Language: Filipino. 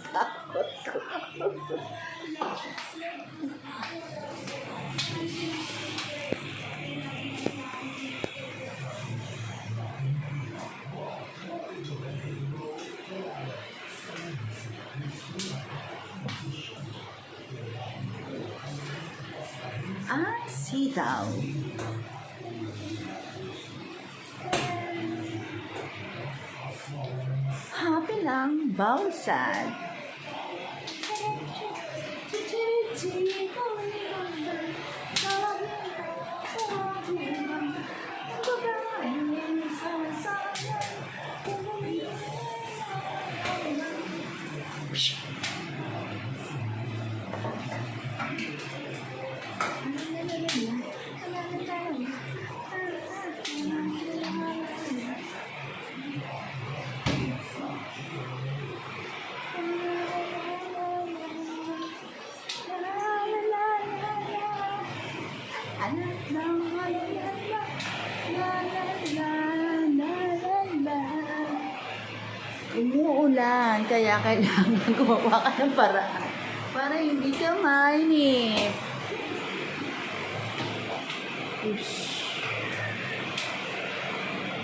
Takot ko. Sitaw. Happy lang, bawal sad. Umuulan, kaya kailangan gumawa ka ng paraan para hindi ka mainip. Ush.